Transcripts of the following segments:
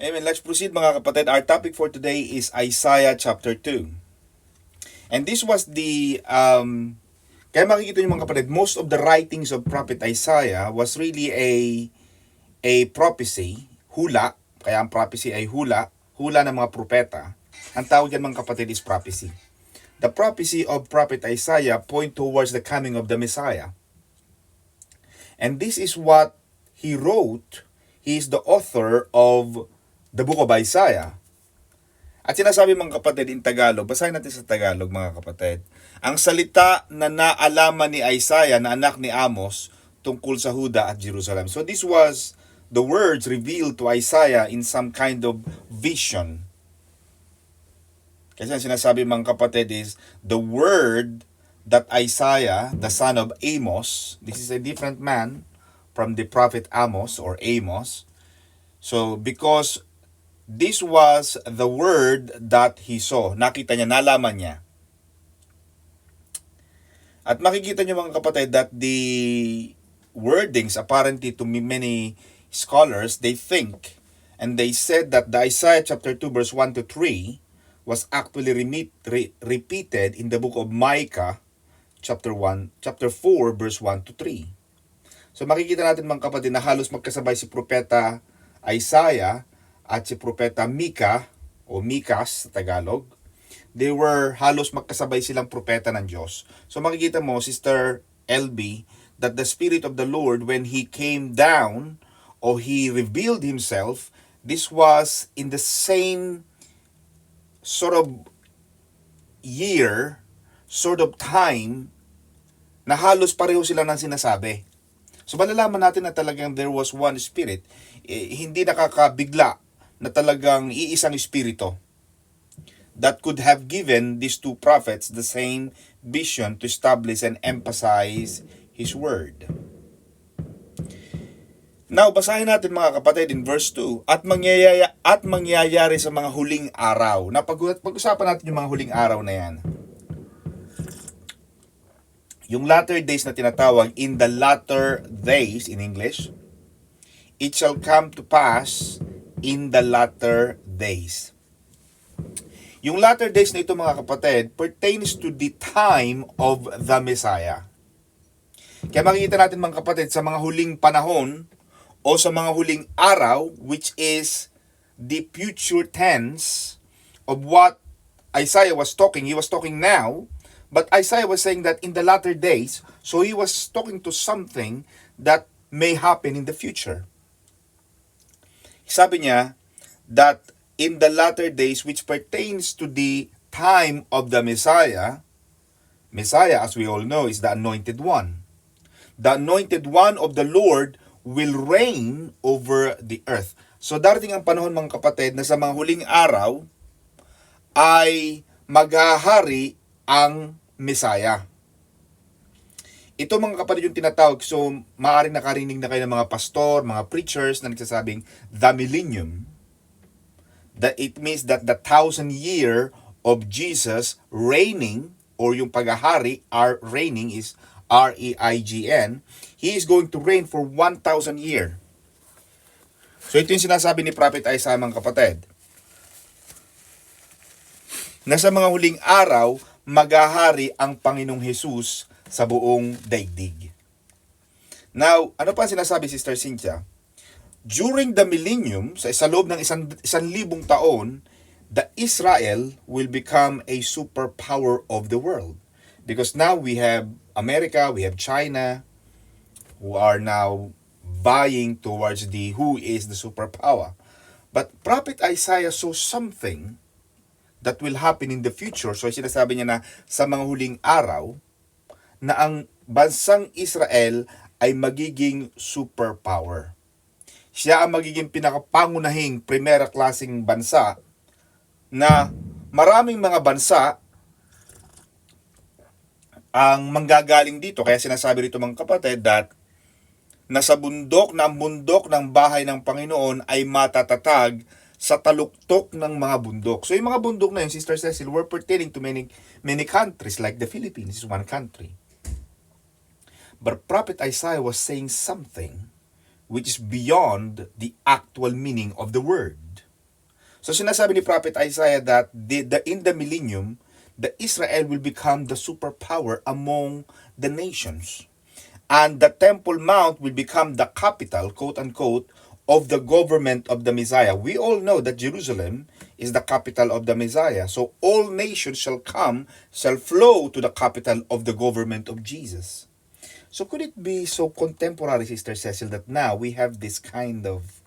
Amen. Let's proceed mga kapatid. Our topic for today is Isaiah chapter 2. And this was kaya makikita niyo mga kapatid, most of the writings of Prophet Isaiah was really a prophecy, hula. Kaya ang prophecy ay hula ng mga propeta. Ang tawag yan mga kapatid is prophecy. The prophecy of Prophet Isaiah point towards the coming of the Messiah. And this is what he wrote. He is the author of the book of Isaiah. At sinasabi mga kapatid in Tagalog, basahin natin sa Tagalog mga kapatid. Ang salita na naalaman ni Isaiah na anak ni Amos tungkol sa Huda at Jerusalem. So this was the words revealed to Isaiah in some kind of vision. Kasi ang sinasabi mga kapatid is the word that Isaiah, the son of Amos, this is a different man from the prophet Amos or Amos. So because this was the word that he saw. Nakita niya, nalaman niya. At makikita niyo mga kapatid that the wordings apparently to many scholars, they think and they said that the Isaiah chapter 2 verse 1 to 3 was actually repeated in the book of Micah chapter 4 verse 1 to 3. So makikita natin mga kapatid na halos magkasabay si propeta Isaiah at si propeta Micah o Mikas sa Tagalog. They were halos magkasabay silang propeta ng Diyos. So makikita mo, Sister LB, that the Spirit of the Lord, when He came down or He revealed Himself, this was in the same sort of year, sort of time, na halos pareho sila ng sinasabi. So malalaman natin na talagang there was one Spirit. Hindi nakakabigla na talagang iisang espiritu that could have given these two prophets the same vision to establish and emphasize His word. Now, basahin natin mga kapatid in verse 2, at mangyayari sa mga huling araw. Pag-usapan natin yung mga huling araw na yan. Yung latter days na tinatawag, in the latter days in English, it shall come to pass in the latter days. Yung latter days na ito mga kapatid pertains to the time of the Messiah. Kaya makikita natin mga kapatid sa mga huling panahon o sa mga huling araw, which is the future tense of what Isaiah was talking. He was talking now, but Isaiah was saying that in the latter days, so he was talking to something that may happen in the future. Sabi niya that in the latter days, which pertains to the time of the Messiah, as we all know, is the Anointed One. The Anointed One of the Lord will reign over the earth. So darating ang panahon mga kapatid na sa mga huling araw ay maghahari ang Messiah. Ito mga kapatid yung tinatawag, so maaaring nakarinig na kayo ng mga pastor, mga preachers na nagsasabing the millennium. That it means that the 1,000 year of Jesus reigning, or yung paghahari, reigning is R-E-I-G-N, He is going to reign for 1,000 year. So ito yung sinasabi ni Prophet Isaiah mga kapatid. Na sa mga huling araw, maghahari ang Panginoong Jesus sa buong daigdig. Now, ano pa sinasabi Sister Cynthia? During the millennium, sa loob ng isang libong taon, the Israel will become a superpower of the world. Because now we have America, we have China, who are now vying towards who is the superpower. But Prophet Isaiah saw something that will happen in the future. So sinasabi niya na sa mga huling araw, na ang bansang Israel ay magiging superpower. Siya ang magiging pinakapangunahing primera klaseng bansa na maraming mga bansa ang manggagaling dito. Kaya sinasabi rito mga kapatid that nasa bundok na ang bundok ng bahay ng Panginoon ay matatatag sa taluktok ng mga bundok. So yung mga bundok na yun, Sister Cecil, were pertaining to many countries like the Philippines. This is one country. But Prophet Isaiah was saying something which is beyond the actual meaning of the word. So sinasabi ni Prophet Isaiah that in the millennium, the Israel will become the superpower among the nations. And the Temple Mount will become the capital, quote unquote, of the government of the Messiah. We all know that Jerusalem is the capital of the Messiah. So all nations shall flow to the capital of the government of Jesus. So could it be so contemporary, Sister Cecil, that now we have this kind of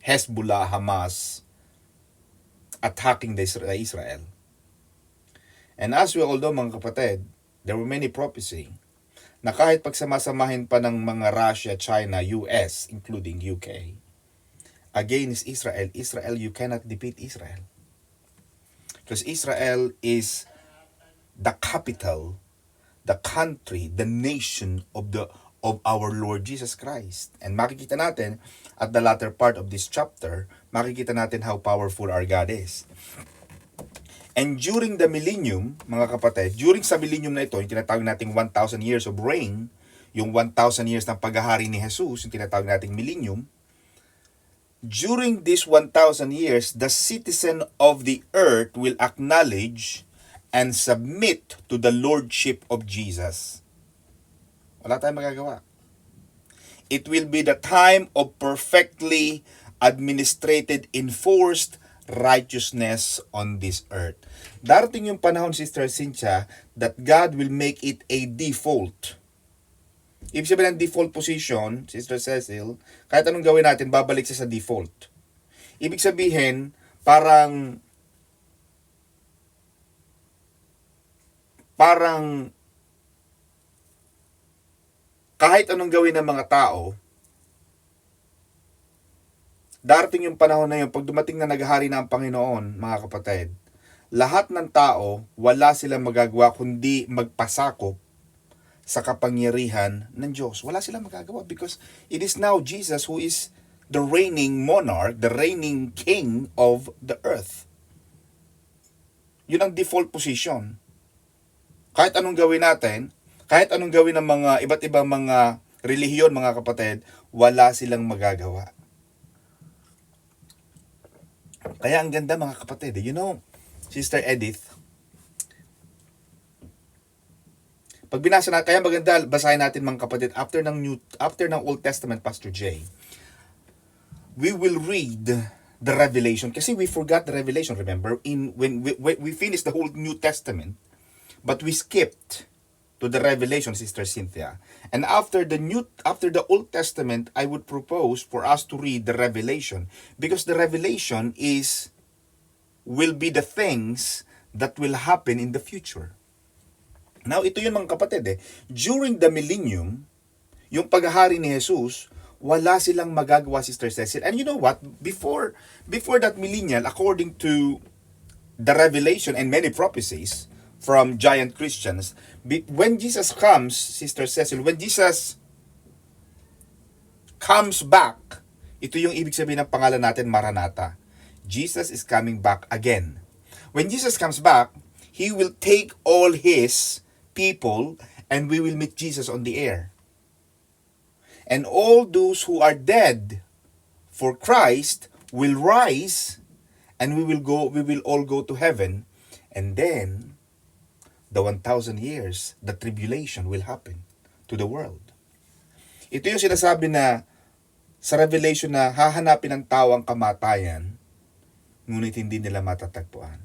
Hezbollah, Hamas attacking the Israel? And as we all know, mga kapatid, there were many prophecy na kahit pagsamasamahin pa ng mga Russia, China, US, including UK, against Israel, you cannot defeat Israel. Because Israel is the capital, the country, the nation of our Lord Jesus Christ. And makikita natin at the latter part of this chapter, makikita natin how powerful our God is. And during the millennium, mga kapatid, during sa millennium na ito, yung tinatawag nating 1,000 years of reign, yung 1,000 years ng paghahari ni Jesus, yung tinatawag nating millennium, during this 1,000 years, the citizen of the earth will acknowledge and submit to the lordship of Jesus. Wala tayong magagawa. It will be the time of perfectly administrated, enforced righteousness on this earth. Darating yung panahon, Sister Cynthia, that God will make it a default. Ibig sabihin ng default position, Sister Cecil, kahit anong gawin natin, babalik siya sa default. Ibig sabihin, parang kahit anong gawin ng mga tao, darating yung panahon na yun, pag dumating na naghahari na ang Panginoon, mga kapatid, lahat ng tao, wala silang magagawa kundi magpasakop sa kapangyarihan ng Diyos. Wala silang magagawa because it is now Jesus who is the reigning monarch, the reigning king of the earth. Yun ang default position. Kahit anong gawin natin, kahit anong gawin ng mga iba't ibang mga relihiyon, mga kapatid, wala silang magagawa. Kaya ang ganda, mga kapatid, you know, Sister Edith, pag binasa na, kaya maganda basahin natin, mga kapatid, after ng Old Testament, Pastor Jay, we will read the Revelation kasi we forgot the Revelation. Remember, when we finished the whole New Testament, but we skipped to the Revelation, Sister Cynthia. And after the Old Testament, I would propose for us to read the Revelation because the Revelation will be the things that will happen in the future. Now, ito yun, mga kapatid, during the millennium, yung paghahari ni Jesus, wala silang magagawa, Sister Cecil. And you know what? Before that millennial, according to the Revelation and many prophecies from giant Christians, when Jesus comes, Sister Cecil, when Jesus comes back, ito yung ibig sabihin ng pangalan natin, Maranatha. Jesus is coming back again. When Jesus comes back, He will take all His people and we will meet Jesus on the air. And all those who are dead for Christ will rise and we will all go to heaven. And then the 1,000 years, the tribulation will happen to the world. Ito yung sinasabi na sa Revelation na hahanapin ng tao ang kamatayan, ngunit hindi nila matatagpuan.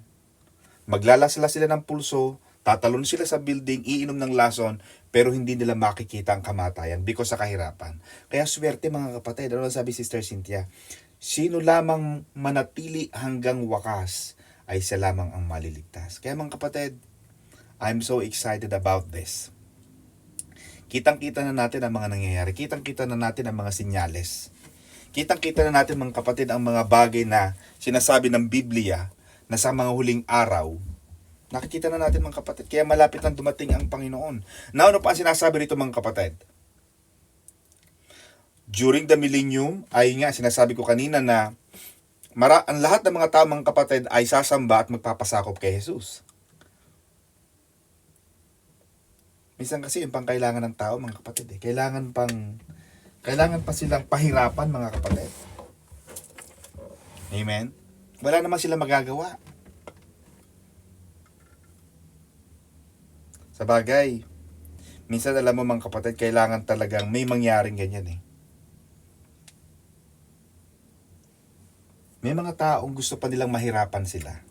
Maglalasla sila ng pulso, tatalon sila sa building, iinom ng lason, pero hindi nila makikita ang kamatayan because sa kahirapan. Kaya swerte, mga kapatid, ano sabi Sister Cynthia? Sino lamang manatili hanggang wakas ay siya lamang ang maliligtas. Kaya mga kapatid, I'm so excited about this. Kitang-kita na natin ang mga nangyayari. Kitang-kita na natin ang mga sinyales. Kitang-kita na natin, mga kapatid, ang mga bagay na sinasabi ng Biblia na sa mga huling araw. Nakikita na natin, mga kapatid. Kaya malapit nang dumating ang Panginoon. Now, ano pa ang sinasabi rito, mga kapatid? During the millennium, ay nga, sinasabi ko kanina na ang lahat ng mga tao, mga kapatid, ay sasamba at magpapasakop kay Jesus. Minsan kasi yung pangkailangan ng tao, mga kapatid, kailangan pa silang pahirapan, mga kapatid. Amen? Wala naman sila magagawa. Sa bagay, minsan alam mo mga kapatid, kailangan talagang may mangyaring ganyan eh. May mga taong gusto pa nilang mahirapan sila.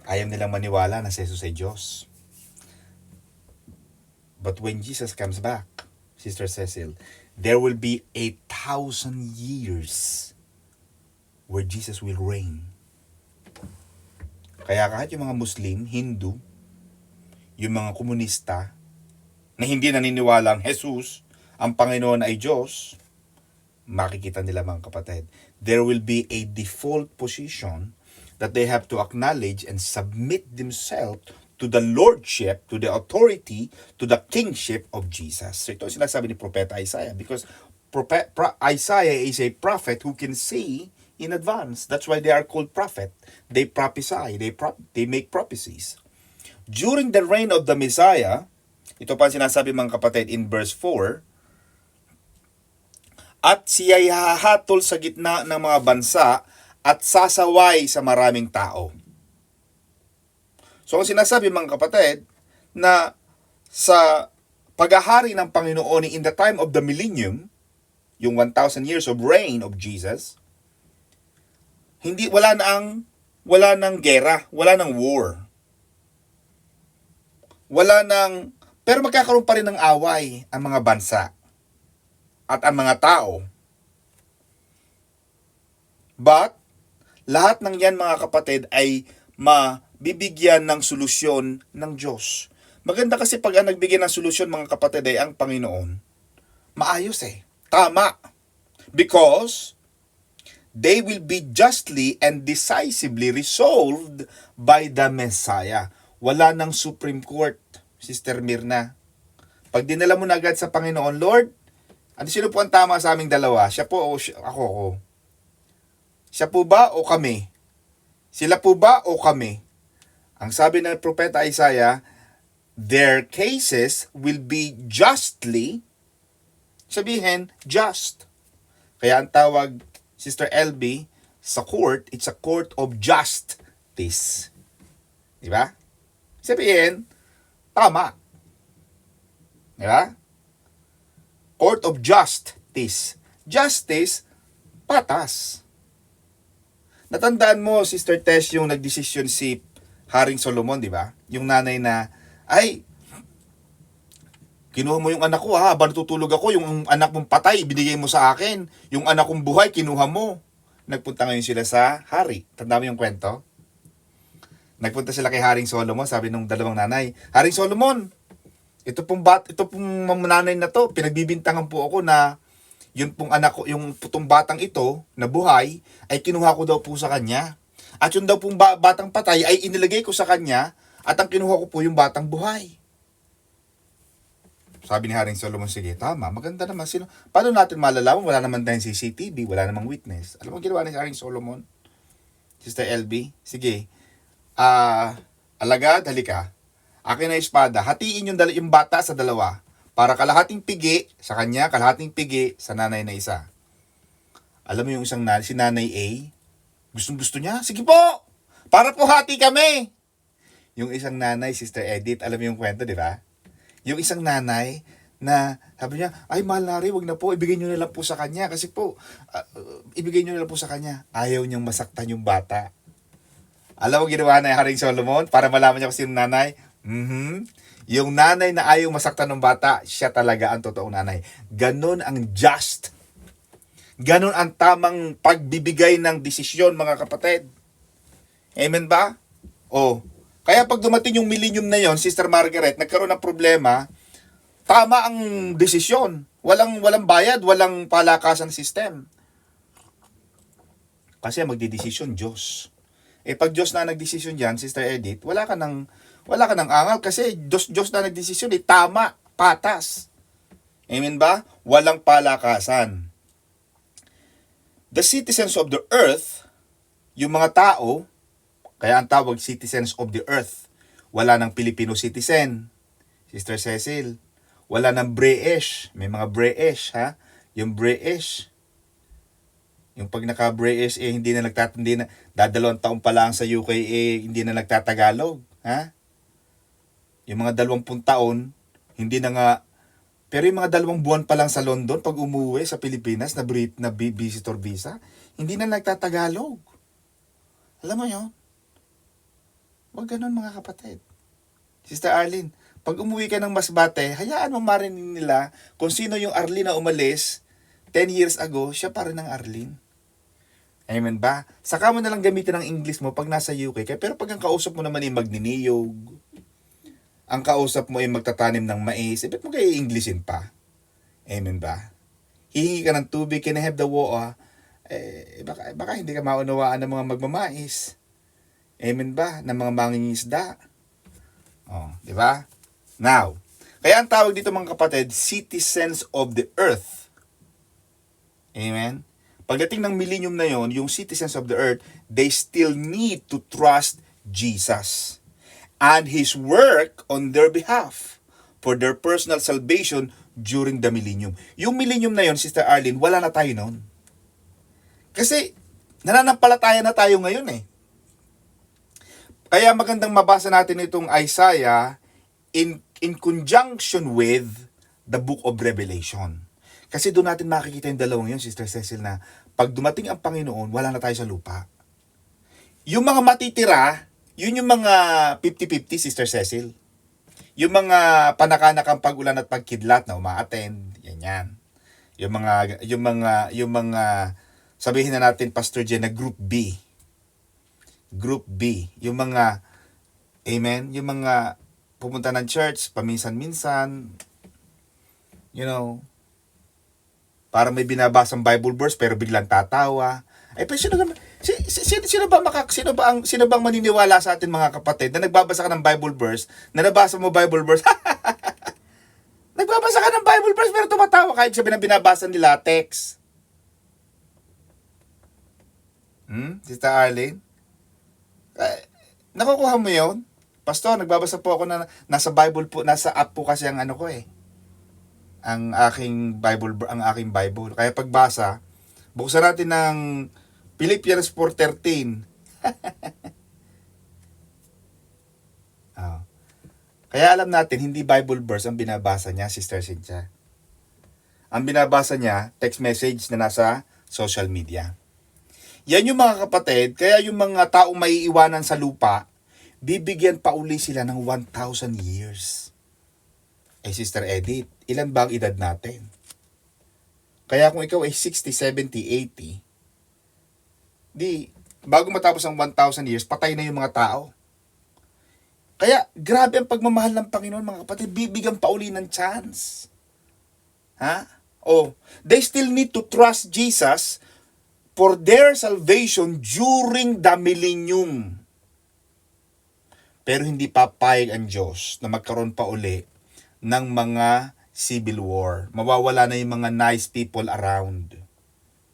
Ayaw nilang maniwala na si Jesus ay Diyos. But when Jesus comes back, Sister Cecil, there will be 1,000 years where Jesus will reign. Kaya kahit yung mga Muslim, Hindu, yung mga komunista, na hindi naniniwala ang Jesus, ang Panginoon ay Diyos, makikita nila mga kapatid, there will be a default position that they have to acknowledge and submit themselves to the lordship, to the authority, to the kingship of Jesus. So ito sinasabi ni Propeta Isaiah because Isaiah is a prophet who can see in advance. That's why they are called prophet. They prophesy, they make prophecies. During the reign of the Messiah, ito pa sinasabi mga kapatid in verse 4, at siya'y hahatol sa gitna ng mga bansa at sasaway sa maraming tao. So ang sinasabi mga kapatid, na sa paghahari ng Panginoon in the time of the millennium, yung 1,000 years of reign of Jesus, wala nang gera, wala nang war. Pero magkakaroon pa rin ng away ang mga bansa at ang mga tao. But, lahat ng yan mga kapatid ay mabibigyan ng solusyon ng Diyos. Maganda kasi pag ang nagbigay ng solusyon mga kapatid ay ang Panginoon. Maayos tama. Because, they will be justly and decisively resolved by the Messiah. Wala ng Supreme Court, Sister Mirna. Pag dinala mo na agad sa Panginoon, Lord, sino po ang tama sa aming dalawa? Siya po o ako? Siya po ba o kami? Sila po ba o kami? Ang sabi ng Propeta Isaiah, their cases will be justly, sabihin, just. Kaya ang tawag, Sister LB, sa court, it's a court of justice. Diba? Sabihin, tama. Diba? Court of justice. Justice, patas. Natandaan mo, Sister Tess, yung nagdesisyon si Haring Solomon, di ba? Yung nanay na, kinuha mo yung anak ko habang natutulog ako, yung anak mong patay, binigay mo sa akin. Yung anak kong buhay, kinuha mo. Nagpunta ngayon sila sa hari. Tanda mo yung kwento? Nagpunta sila kay Haring Solomon, sabi nung dalawang nanay, Haring Solomon, ito pong nanay na to, pinagbibintangan po ako na yun pong anak ko, yung putong batang ito na buhay ay kinuha ko daw po sa kanya. At yung daw pong batang patay ay inilagay ko sa kanya at ang kinuha ko po yung batang buhay. Sabi ni Haring Solomon, sige, tama, maganda naman. Paano natin malalaman? Wala naman tayong CCTV, wala namang witness. Alam mo ginawa ni Haring Solomon? Sister LB, sige, alagad, halika. Akin na espada, hatiin yung bata sa dalawa. Para kalahating pigi sa kanya, kalahating pigi sa nanay na isa. Alam mo yung isang si nanay A, gustong-gusto niya, sige po, para po hati kami. Yung isang nanay, Sister Edith, alam mo yung kwento, di ba? Yung isang nanay na sabi niya, ay mahal na rin, wag na po, ibigay nyo na lang po sa kanya. Kasi po, ibigay nyo na lang po sa kanya. Ayaw niyang masaktan yung bata. Alam mo ginawa na Haring Solomon para malaman niya kung sino nanay? Yung nanay na ayaw masaktan ng bata, siya talaga ang totoong nanay. Ganon ang just. Ganon ang tamang pagbibigay ng desisyon, mga kapatid. Amen ba? Kaya pag dumating yung millennium na yon, Sister Margaret, nagkaroon ng problema, tama ang desisyon. Walang bayad, walang palakasan system. Kasi magdidesisyon Diyos. Pag Diyos na nagdesisyon diyan, Sister Edith, wala ka nang angal kasi Diyos na nagdesisyon, tama, patas. Amen ba? Walang palakasan. The citizens of the earth, yung mga tao, kaya ang tawag citizens of the earth. Wala ng Filipino citizen, Sister Cecil. Wala ng British. May mga British, ha? Yung British. Yung pag naka-British, hindi na dadalawang taon pa lang sa UK, hindi na nagtatagalog. Ha? Yung mga 20 taon, hindi na nga, pero yung mga 2 buwan pa lang sa London, pag umuwi sa Pilipinas, na visitor visa, hindi na nagtatagalog. Alam mo yun? Huwag ganun mga kapatid. Sister Arlene, pag umuwi ka ng Masbate, hayaan mo marinig nila kung sino yung Arlene na umalis 10 years ago, siya pa rin ang Arlene. Amen ba? Saka mo na lang gamitin ang English mo pag nasa UK ka. Pero pag ang kausap mo naman ay magniniyog, ang kausap mo ay magtatanim ng mais, ba't mo kayo i-Englishin pa? Amen ba? Hihingi ka ng tubig, can I have the water? Baka hindi ka maunawaan ng mga magmamais. Amen ba? Ng mga mangingisda. Di ba? Now, kaya ang tawag dito mga kapatid, citizens of the earth. Amen? Pagdating ng millennium na yon, yung citizens of the earth, they still need to trust Jesus and His work on their behalf for their personal salvation during the millennium. Yung millennium na yon, Sister Arlene, wala na tayo noon. Kasi nananampalataya na tayo ngayon eh. Kaya magandang mabasa natin itong Isaiah in conjunction with the book of Revelation. Kasi doon natin makikita yung dalawang yun, Sister Cecil, na pag dumating ang Panginoon, wala na tayo sa lupa. Yung mga matitira, yun yung mga 50-50, Sister Cecil. Yung mga panakanakang pag-ulan at pagkidlat na umaattend, yan. Yung mga sabihin na natin, Pastor Jen, na Group B. Group B. Yung mga, amen, yung mga pupunta ng church, paminsan-minsan, para may binabasang Bible verse pero biglang tatawa. Pero sino bang maniniwala sa atin mga kapatid na nagbabasa ka ng Bible verse, na nabasa mo Bible verse, nagbabasa ka ng Bible verse pero tumatawa kahit sabi na binabasa nila text. Sister Arlene? Nakukuha mo yun? Pastor, nagbabasa po ako na nasa Bible po, nasa app po kasi ang ano ko eh. Ang aking Bible. Kaya pagbasa, buksan natin ng Philippians 4:13. Kaya alam natin, hindi Bible verse ang binabasa niya, Sister Cynthia. Ang binabasa niya, text message na nasa social media. Yan yung mga kapatid, kaya yung mga taong maiiwanan sa lupa, bibigyan pa uli sila ng 1,000 years. Sister Edith, ilan ba ang edad natin? Kaya kung ikaw ay 60, 70, 80, bago matapos ang 1,000 years, patay na yung mga tao. Kaya, grabe ang pagmamahal ng Panginoon, mga kapatid, bibigyan pa uli ng chance. They still need to trust Jesus for their salvation during the millennium. Pero hindi papayag ang Diyos na magkaroon pa uli ng mga civil war. Mawawala na yung mga nice people around,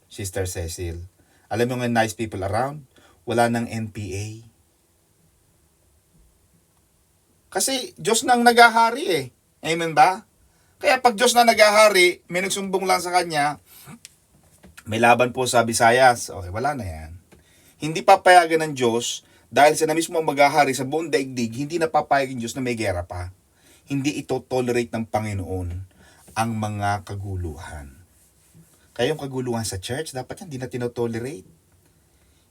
Sister Cecil. Alam mo yung nice people around? Wala ng NPA. Kasi Diyos nang nagahari eh. Amen ba? Kaya pag Diyos na nagahari, may nagsumbong lang sa Kanya, may laban po sa Visayas. Okay, wala na yan. Hindi papayagan ng Diyos, dahil siya na mismo ang maghahari sa buong daigdig, hindi na papayag ng Diyos na may gera pa. Hindi ito tolerate ng Panginoon ang mga kaguluhan. Kaya yung kaguluhan sa church, dapat yan, hindi na tinotolerate.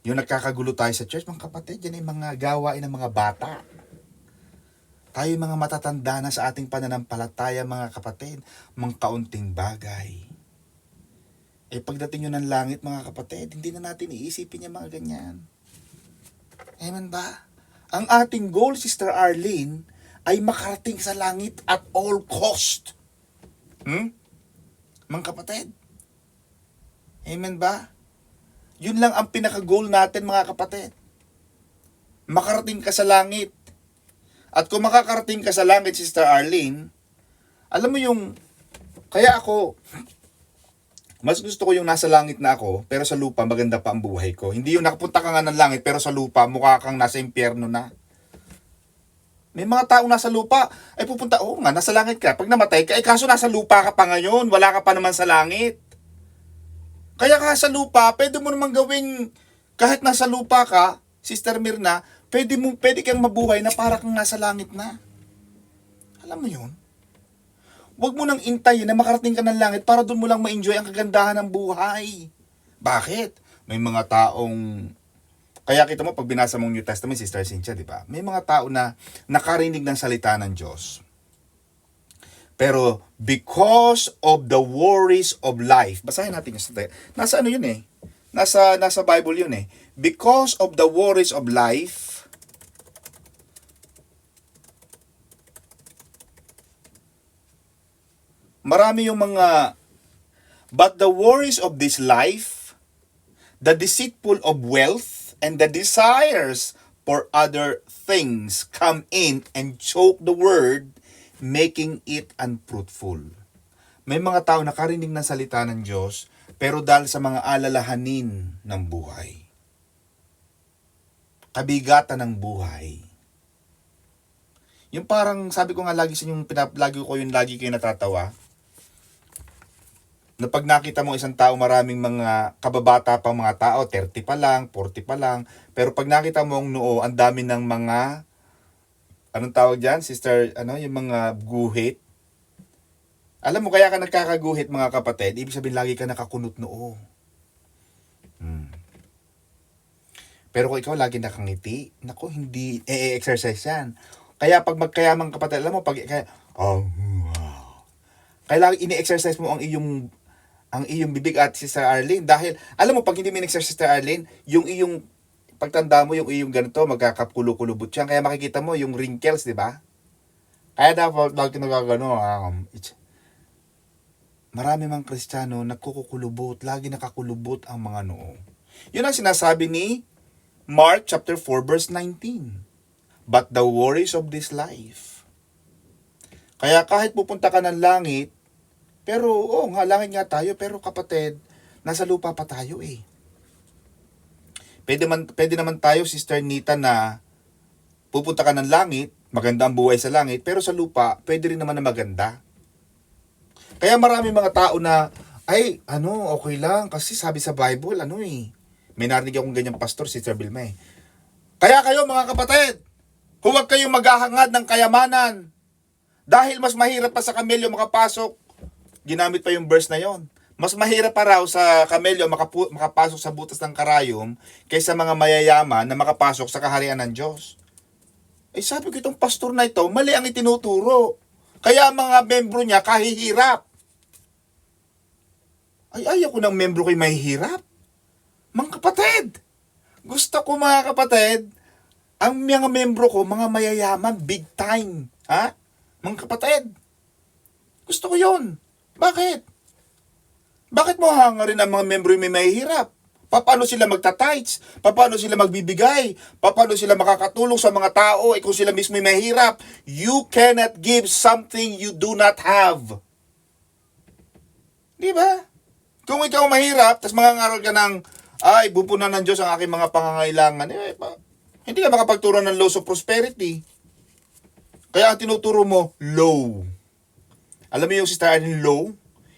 Yung nagkakagulo tayo sa church, mga kapatid, yan ay mga gawain ng mga bata. Tayo mga matatanda na sa ating pananampalataya, mga kapatid, mga kaunting bagay. Pagdating nyo ng langit, mga kapatid, hindi na natin iisipin yung mga ganyan. Amen ba? Ang ating goal, Sister Arlene, ay makarating sa langit at all cost. Mga kapatid. Amen ba? Yun lang ang pinaka-goal natin, mga kapatid. Makarating ka sa langit. At kung makakarating ka sa langit, Sister Arlene, alam mo yung, kaya ako, mas gusto ko yung nasa langit na ako, pero sa lupa maganda pa ang buhay ko. Hindi yung nakapunta ka nga ng langit, pero sa lupa mukha kang nasa impyerno na. May mga taong nasa lupa, pupunta, nasa langit ka. Pag namatay ka, kaso nasa lupa ka pa ngayon, wala ka pa naman sa langit. Kaya ka sa lupa, pwede mo naman gawing, kahit nasa lupa ka, Sister Mirna, pwede kang mabuhay na para kang nasa langit na. Alam mo yun? Huwag mo nang intayin na makarating ka ng langit para doon mo lang ma-enjoy ang kagandahan ng buhay. Bakit? May mga taong, kaya kita mo pag binasa mong New Testament, Sister Cynthia, di ba? May mga tao na nakarinig ng salita ng Diyos. Pero because of the worries of life, basahin natin yung nasa ano yun eh. Nasa Bible yun eh. Because of the worries of life, marami yung mga, but the worries of this life, the deceitful of wealth, and the desires for other things come in and choke the word, making it unfruitful. May mga tao nakarinig ng salita ng Diyos, pero dahil sa mga alalahanin ng buhay, kabigatan ng buhay, yung parang, sabi ko nga lagi sa inyong, lagi kayo natatawa, na pag nakita mo isang tao, maraming mga kababata pang mga tao, 30 pa lang, 40 pa lang, pero pag nakita mo ang noo, ang dami ng mga, anong tawag dyan, Sister, yung mga guhit. Alam mo, kaya ka nagkakaguhit, mga kapatid, ibig sabihin lagi ka nakakunot noo. Pero kung ikaw lagi nakangiti, naku, hindi exercise yan. Kaya pag magkayamang kapatid, alam mo, kailangan ini-exercise mo ang iyong bibig at Sister Arlene. Dahil, alam mo, pag hindi mo in-exercise, Sister Arlene, yung iyong pagtanda mo, yung iyong ganito, magkakakulo-kulubot siya. Kaya makikita mo yung wrinkles, di ba? Kaya dapat, marami mang Kristiyano, nagkukulubot, lagi nakakulubot ang mga noo. Yun ang sinasabi ni Mark chapter 4, verse 19. But the worries of this life. Kaya kahit pupunta ka ng langit, pero, langit nga tayo, pero kapatid, nasa lupa pa tayo eh. Pwede naman tayo, Sister Nita, na pupunta ka ng langit, maganda ang buhay sa langit, pero sa lupa, pwede rin naman na maganda. Kaya marami mga tao na, okay lang, kasi sabi sa Bible, may narinig akong ganyang pastor, Sister Vilma eh. Kaya kayo mga kapatid, huwag kayong maghahangad ng kayamanan. Dahil mas mahirap pa sa kamelyo makapasok. Ginamit pa yung verse na yon. Mas mahirap pa raw sa kamelyo makapasok sa butas ng karayom kaysa mga mayayaman na makapasok sa kaharian ng Diyos. Sabi ko itong pastor na ito, mali ang itinuturo. Kaya mga membro niya kahihirap. Ayaw ko ng membro ko'y mahihirap. Mga kapatid, gusto ko mga kapatid, ang mga membro ko, mga mayayaman, big time. Ha? Mga kapatid, gusto ko yun. Bakit? Bakit mo hangarin ang mga membro yung may mahihirap? Paano sila magta-tithes? Paano sila magbibigay? Paano sila makakatulong sa mga tao kung sila mismo yung mahihirap? You cannot give something you do not have. Di ba? Kung ikaw mahirap, tas mangangaral ka ng, bupunan ng Diyos ang aking mga pangangailangan, hindi ka makapagturo ng laws of prosperity. Kaya ang tinuturo mo, low. Alam mo yung Sister Arlene, low?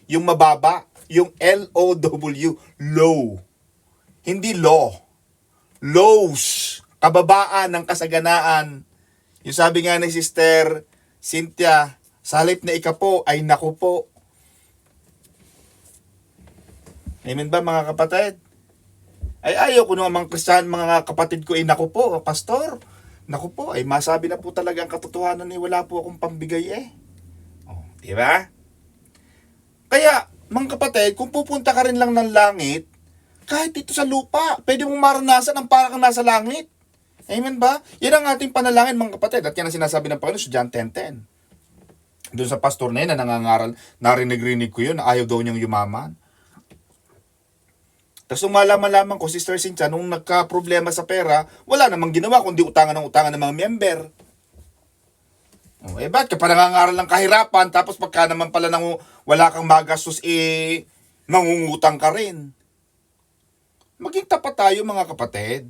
Yung mababa, yung L-O-W, low. Hindi law. Lows. Kababaan ng kasaganaan. Yung sabi nga ni Sister Cynthia, sa halip na ikapo ay naku po. Amen ba mga kapatid? Ayaw ko naman Kristiyan, mga kapatid ko, naku po, pastor. Naku po, masabi na po talaga ang katotohanan wala po akong pambigay diba? Kaya, mga kapatid, kung pupunta ka rin lang ng langit, kahit dito sa lupa, pwede mong maranasan ang para kang nasa langit. Amen ba? Yan ang ating panalangin, mga kapatid. At yan ang sinasabi ng Panginoon sa John 10:10. Doon sa pastor na yun, na nangangaral, narinig ko yun, na ayaw daw niyang yumaman. Tapos nung malaman ko, Sister Cynthia, nung nagka-problema sa pera, wala namang ginawa kundi utangan ng mga member. Ba't ka pa nangangaral ng kahirapan, tapos pagka naman pala wala kang magastos, mangungutang ka rin. Maging tapat tayo mga kapatid.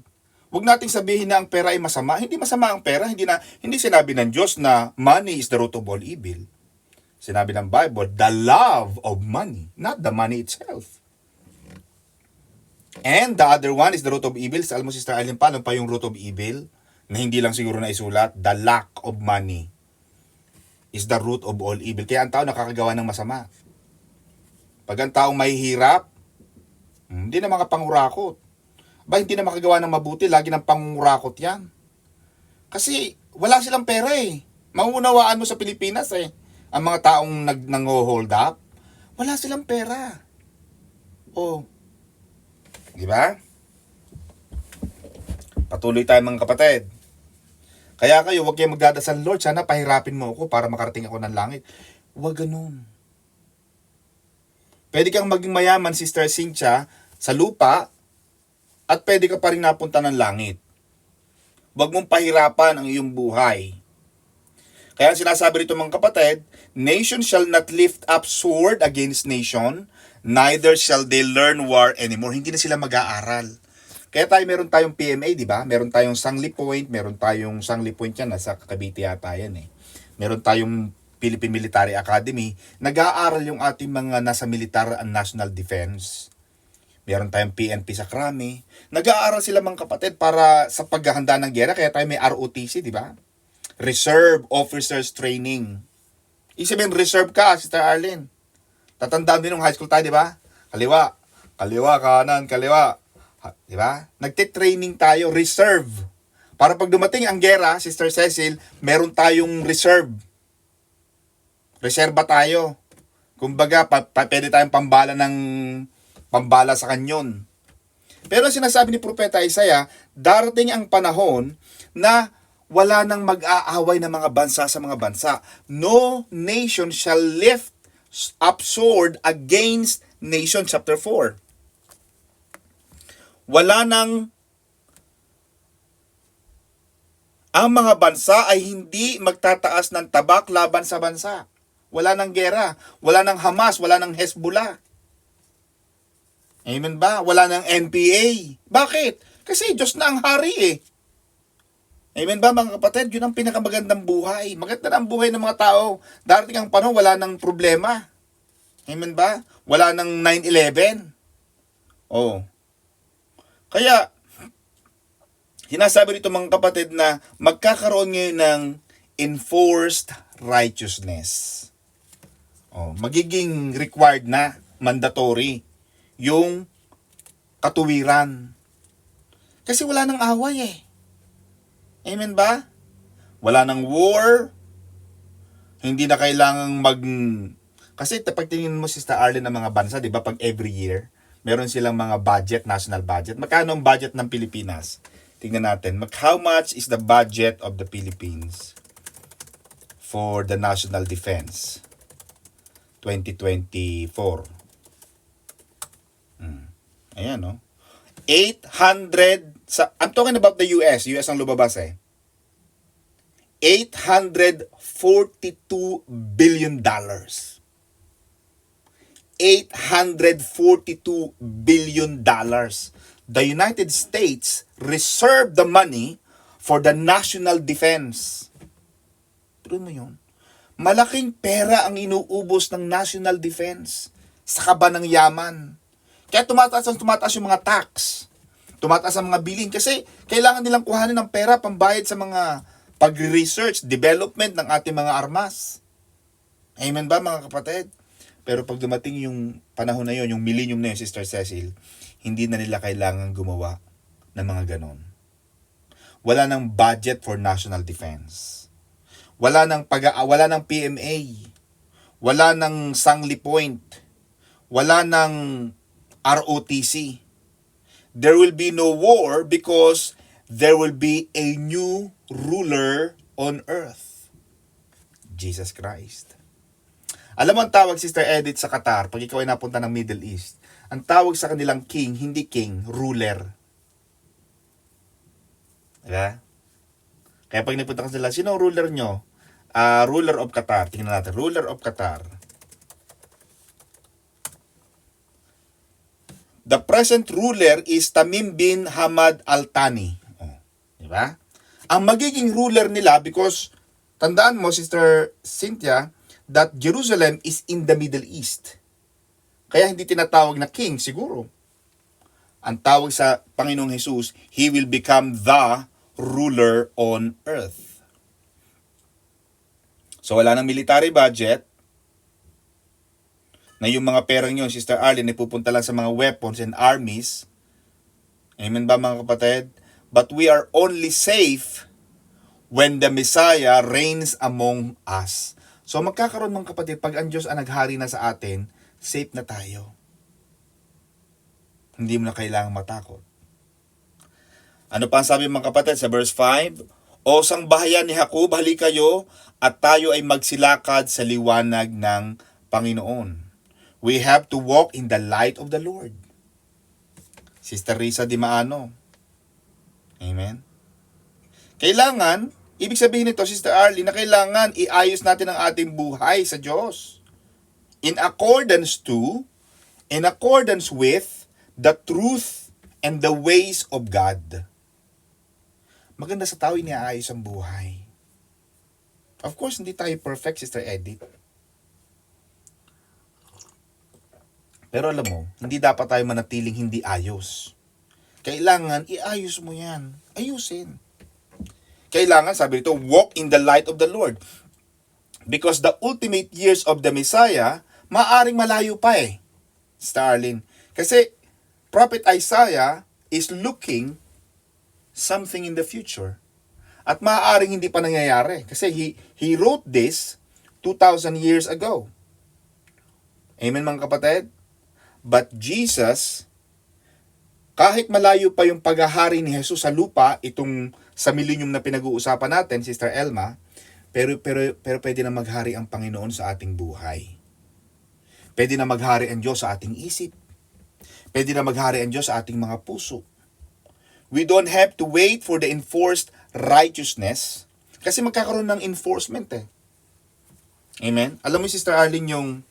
Huwag nating sabihin na ang pera ay masama. Hindi masama ang pera. Hindi sinabi ng Diyos na money is the root of all evil. Sinabi ng Bible, the love of money, not the money itself. And the other one is the root of evil. Alam mo, Sister Arlene, paano pa yung root of evil? Na hindi lang siguro na isulat, the lack of money is the root of all evil. Kaya ang tao nakakagawa ng masama. Pag ang taong mahihirap, hindi na makapangurakot. Hindi na makagawa ng mabuti, lagi ng pangurakot yan. Kasi wala silang pera eh. Maunawaan mo sa Pilipinas eh. Ang mga taong nang-hold up, wala silang pera. Oh. Di ba? Patuloy tayo mga kapatid. Kaya kayo, huwag kayong magdadasal, Lord, sana pahirapin mo ako para makarating ako ng langit. Huwag ganun. Pwede kang maging mayaman, Sister Cynthia, sa lupa, at pwede ka pa rin napunta ng langit. Huwag mong pahirapan ang iyong buhay. Kaya sinasabi rito mga kapatid, nation shall not lift up sword against nation, neither shall they learn war anymore. Hindi na sila mag-aaral. Kaya meron tayong PMA, di ba? Meron tayong Sangli Point, yan, nasa Cavite yata yan eh. Meron tayong Philippine Military Academy, nag-aaral yung ating mga nasa Militar and National Defense. Meron tayong PNP sa Krami. Nag-aaral sila mga kapatid para sa paghahanda ng gera, kaya tayo may ROTC, di ba? Reserve Officers Training. Isipin, reserve ka, Sister Arlene. Tatandaan din nung high school tayo, di ba? Kaliwa, kanan, kaliwa. Di ba? Nagte-training tayo, reserve. Para pag dumating ang gera, Sister Cecil, meron tayong reserve. Reserva tayo. Kumbaga, pwede tayong pambala sa kanyon. Pero sinasabi ni Propeta Isaiah, darating ang panahon na wala nang mag-aaway ng mga bansa sa mga bansa. No nation shall lift up sword against nation. Chapter 4. Wala nang ang mga bansa ay hindi magtataas ng tabak laban sa bansa. Wala nang gera. Wala nang Hamas. Wala nang Hezbollah. Amen ba? Wala nang NPA. Bakit? Kasi Diyos na ang hari eh. Amen ba mga kapatid? Yun ang pinakamagandang buhay. Maganda na ang buhay ng mga tao. Darating ang panahon, wala nang problema. Amen ba? Wala nang 9/11. Oh. Kaya, sinasabi rito mga kapatid na magkakaroon ngayon ng enforced righteousness. Oh, magiging required na, mandatory, yung katuwiran. Kasi wala nang away eh. Amen ba? Wala nang war. Hindi na kailangang Kasi pag tingin mo, Sister Arlene, ng mga bansa, di ba, pag every year, meron silang mga budget, national budget. Magkano ang budget ng Pilipinas? Tingnan natin. How much is the budget of the Philippines for the national defense? 2024. Ayan, no? 800, I'm talking about the US. US ang lumabas eh. $842 billion. $842 billion. The United States reserved the money for the national defense. Pero mo yun? Malaking pera ang inuubos ng national defense sa kaba ng yaman. Kaya tumataas yung mga tax. Tumataas ang mga billing kasi kailangan nilang kuhanin ng pera pambayad sa mga pag-research, development ng ating mga armas. Amen ba mga kapatid? Pero pag dumating yung panahon na yun, yung millennium na yun, Sister Cecil, hindi na nila kailangan gumawa ng mga ganon. Wala nang budget for national defense. Wala nang PMA. Wala nang Sangli Point. Wala nang ROTC. There will be no war because there will be a new ruler on earth. Jesus Christ. Alam mo ang tawag, Sister Edith, sa Qatar, pag ikaw ay napunta ng Middle East, ang tawag sa kanilang king, hindi king, ruler. Diba? Kaya pag napunta ka sila, sino ang ruler nyo? Ruler of Qatar. Tingnan natin. Ruler of Qatar. The present ruler is Tamim bin Hamad Al Thani. Oh, di ba? Ang magiging ruler nila, because tandaan mo, Sister Cynthia, that Jerusalem is in the Middle East. Kaya hindi tinatawag na king siguro. ang tawag sa Panginoong Jesus, He will become the ruler on earth. So wala nang military budget, na yung mga perang yun, Sister Arlene, ay pupunta lang sa mga weapons and armies. Amen ba mga kapatid? But we are only safe when the Messiah reigns among us. So magkakaroon mga kapatid, pag ang Diyos ang naghari na sa atin, safe na tayo. Hindi mo na kailangang matakot. Ano pa ang sabi mga kapatid sa verse 5? O sang bahayan ni Jacob, hali kayo at tayo ay magsilakad sa liwanag ng Panginoon. We have to walk in the light of the Lord. Sister Risa Di Maano. Amen. Kailangan, ibig sabihin nito, Sister Arlie, na kailangan iayos natin ang ating buhay sa Diyos. In accordance with the truth and the ways of God. Maganda sa tao iniaayos ang buhay. Of course, hindi tayo perfect, Sister Edith. Pero alam mo, hindi dapat tayo manatiling hindi ayos. Kailangan iayos mo yan. Ayusin. Kailangan, sabi nito, walk in the light of the Lord. Because the ultimate years of the Messiah, maaring malayo pa Starlin. Kasi, Prophet Isaiah is looking something in the future. At maaaring hindi pa nangyayari. Kasi he wrote this 2,000 years ago. Amen mga kapatid? But Jesus, kahit malayo pa yung paghahari ni Jesus sa lupa, itong sa millennium na pinag-uusapan natin, Sister Elma, pero pwede na maghari ang Panginoon sa ating buhay. Pwede na maghari ang Diyos sa ating isip. Pwede na maghari ang Diyos sa ating mga puso. We don't have to wait for the enforced righteousness kasi magkakaroon ng enforcement Amen? Alam mo, Sister Arlene, yung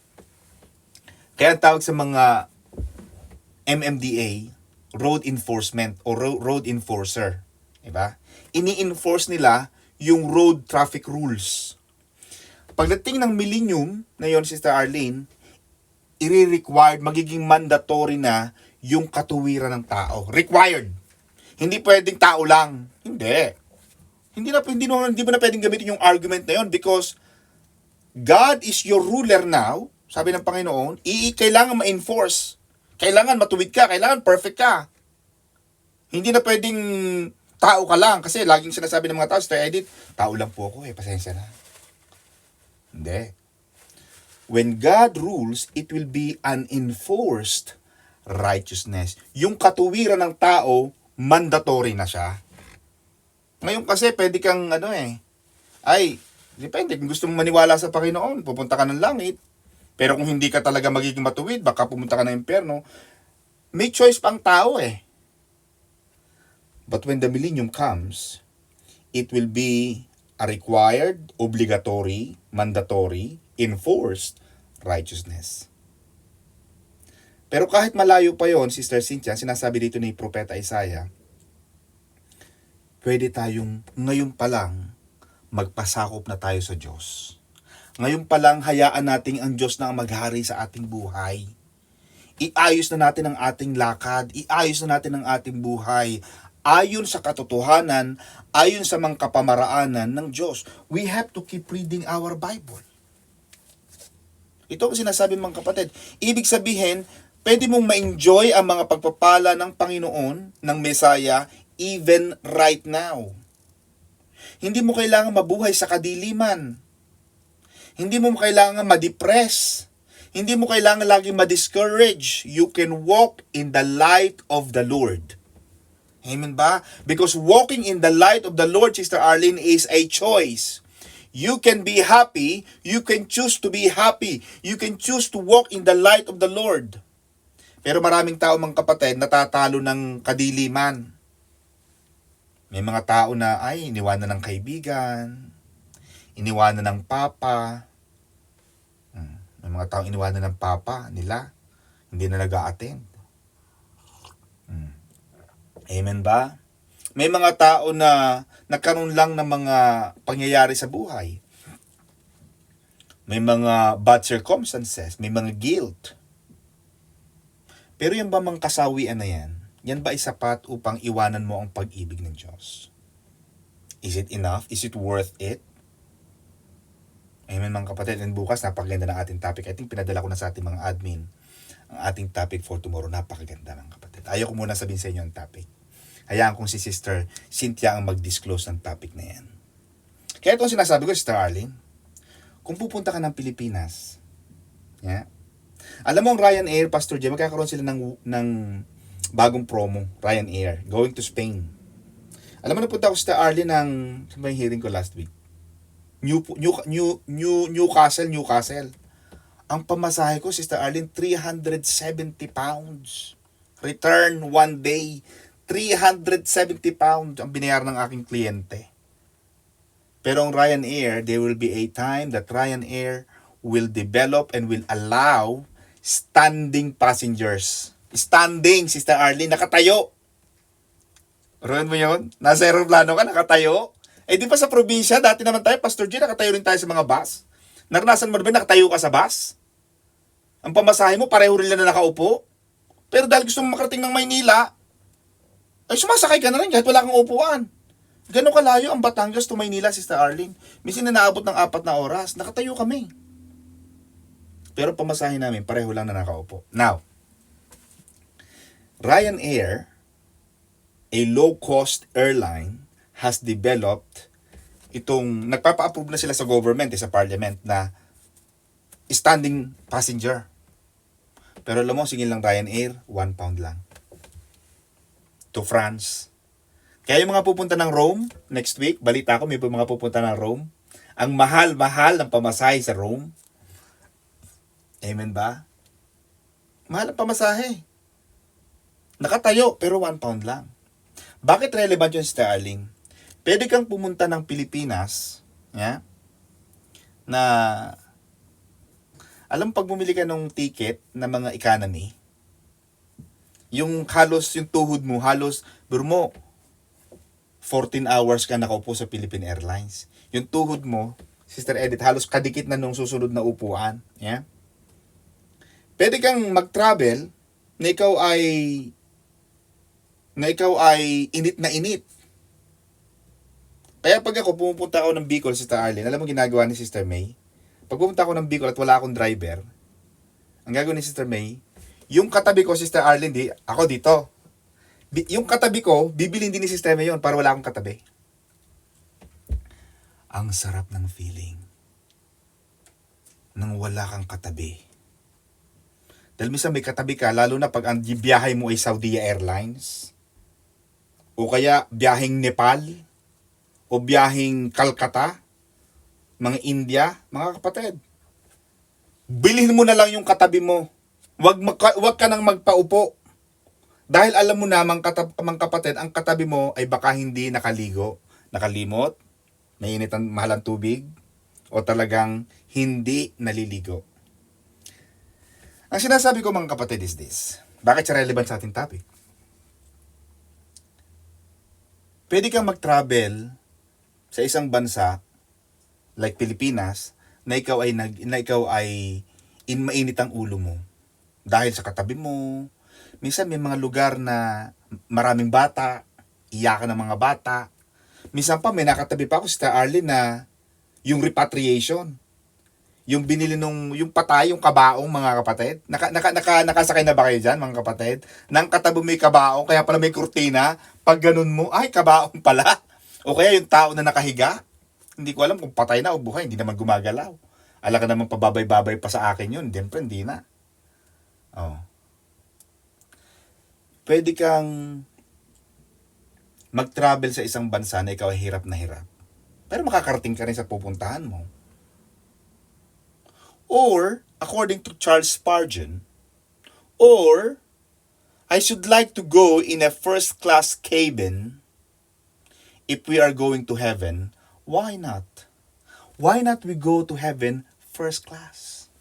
kaya tawag sa mga MMDA, road enforcement o road enforcer. Diba? Ini-enforce nila yung road traffic rules. Pagdating ng millennium, na yon Sister Arlene, i-required, magiging mandatory na yung katuwiran ng tao. Required. Hindi pwedeng tao lang. Hindi. Hindi mo na pwedeng gamitin yung argument na yon because God is your ruler now. Sabi ng Panginoon, kailangan ma-enforce. Kailangan matuwid ka. Kailangan perfect ka. Hindi na pwedeng tao ka lang. Kasi laging sinasabi ng mga tao, Sister Edith, tao lang po ako pasensya na. Hindi. When God rules, it will be an enforced righteousness. Yung katuwiran ng tao, mandatory na siya. Ngayon kasi, pwede kang, depende. Kung gusto mong maniwala sa Panginoon, pupunta ka ng langit. Pero kung hindi ka talaga magiging matuwid, baka pumunta ka ng impyerno. May choice pa ang tao But when the millennium comes, it will be a required, obligatory, mandatory, enforced righteousness. Pero kahit malayo pa yon, Sister Cynthia, sinasabi dito ni Propeta Isaiah, pwede tayong ngayon pa lang magpasakop na tayo sa Diyos. Ngayon pa lang hayaan nating ang Diyos na maghari sa ating buhay. Iayos na natin ang ating lakad, iayos na natin ang ating buhay ayon sa katotohanan, ayon sa mga kapamaraanan ng Diyos. We have to keep reading our Bible. Ito ang sinasabi mga kapatid. Ibig sabihin, pwede mong ma-enjoy ang mga pagpapala ng Panginoon, ng Messiah, even right now. Hindi mo kailangan mabuhay sa kadiliman. Hindi mo kailangan ma-depress. Hindi mo kailangan laging ma-discourage. You can walk in the light of the Lord. Amen ba? Because walking in the light of the Lord, Sister Arlene, is a choice. You can be happy. You can choose to be happy. You can choose to walk in the light of the Lord. Pero maraming tao mga kapatid natatalo ng kadiliman. May mga tao na iniwanan ng kaibigan, iniwanan ng papa. May mga tao iniwanan ng papa nila, hindi na nag-a-attend. Amen ba? May mga tao na nagkaroon lang ng mga pangyayari sa buhay. May mga bad circumstances, may mga guilt. Pero yung ba mga kasawian na yan, yan ba ay sapat upang iwanan mo ang pag-ibig ng Diyos? Is it enough? Is it worth it? Amen mga kapatid. And bukas, napakaganda ng ating topic. I think pinadala ko na sa ating mga admin ang ating topic for tomorrow. Napakaganda mga kapatid. Ayaw ko muna sabihin sa inyo ang topic. Hayaan kong si Sister Cynthia ang mag-disclose ng topic na yan. Kaya ito ang sinasabi ko, Sister Arlene. Kung pupunta ka ng Pilipinas, yeah, alam mo ang Ryanair, Pastor Jay, magkakaroon sila ng bagong promo, Ryanair, going to Spain. Alam mo, napunta ako sa Arlene ng, sa may hearing ko last week, Newcastle. Ang pamasahe ko, Sister Arlene, 370 pounds. Return one day, 370 pounds ang binayaran ng aking kliyente. Pero ang Ryanair, there will be a time that Ryanair will develop and will allow standing passengers. Standing, Sister Arlene, nakatayo. Roon mo yun? Nasa aeroplano ka, nakatayo. Eh di pa sa probinsya, dati naman tayo, Pastor G, nakatayo rin tayo sa mga bus. Naranasan mo ba nakatayo ka sa bus? Ang pamasahe mo, pareho rin na nakaupo. Pero dahil gusto mo makarating ng Maynila, ay sumasakay ka na rin kahit wala kang upuan. Gano'ng kalayo ang Batangas to Maynila, Sister Arlene. Minsan na naabot ng 4 na oras, nakatayo kami. Pero pamasahe namin, pareho lang na nakaupo. Now, Ryanair, a low-cost airline, has developed itong, nagpapa-approve na sila sa government, sa parliament, na standing passenger. Pero alam mo, singil lang Ryanair, 1 pound lang. To France. Kaya yung mga pupunta ng Rome, next week, balita ko, may mga pupunta ng Rome. Ang mahal-mahal ng pamasahe sa Rome. Amen ba? Mahal ang pamasahe. Nakatayo, pero 1 pound lang. Bakit relevant yun, Sister Arlene? Pwede kang pumunta ng Pilipinas, yeah, na, alam pag bumili ka ng ticket na mga economy, yung halos, yung tuhod mo, halos, biro mo, 14 hours ka nakaupo sa Philippine Airlines. Yung tuhod mo, Sister Edith, halos kadikit na nung susunod na upuan. Yeah? Pwede kang mag-travel na ikaw ay init na init. Kaya pag ako pumupunta ako ng Bicol, Sister Arlene, alam mo ginagawa ni Sister May? Pag pumunta ako ng Bicol at wala akong driver, ang gagawin ni Sister May, yung katabi ko, Sister Arlene, ako dito. Yung katabi ko, bibilin din ni Sister May yun para wala akong katabi. Ang sarap ng feeling nang wala kang katabi. Dahil minsan may katabi ka, lalo na pag ang biyahe mo ay Saudi Airlines, o kaya biyaheng Nepal, o biyaheng Calcutta, mga India, mga kapatid. Bilhin mo na lang yung katabi mo. Wag ka nang magpaupo. Dahil alam mo na, mga kapatid, ang katabi mo ay baka hindi nakaligo, nakalimot, mainit ang mahal ang tubig, o talagang hindi naliligo. Ang sinasabi ko mga kapatid is this. Bakit siya relevant sa ating topic? Pwede kang mag-travel sa isang bansa like Pilipinas na ikaw ay mainit ang ulo mo. Dahil sa katabi mo, minsan may mga lugar na maraming bata, iyakan ng mga bata. Minsan pa may nakatabi pa ako, Sister Arlene, na yung repatriation. Yung binili yung patay, yung kabaong, mga kapatid. Nakasakay na ba kayo dyan, mga kapatid? Nang katabi may kabaong, kaya pala may kurtina. Pag ganun mo, ay, kabaong pala. O kaya yung tao na nakahiga. Hindi ko alam kung patay na o buhay, hindi naman gumagalaw. Ala ka naman pababay-babay pa sa akin yun. Siyempre, hindi na. Oh. Pwede kang mag-travel sa isang bansa na ikaw ay hirap na hirap. Pero makakarating ka rin sa pupuntahan mo. Or, according to Charles Spurgeon, or, I should like to go in a first-class cabin if we are going to heaven. Why not? Why not we go to heaven first class?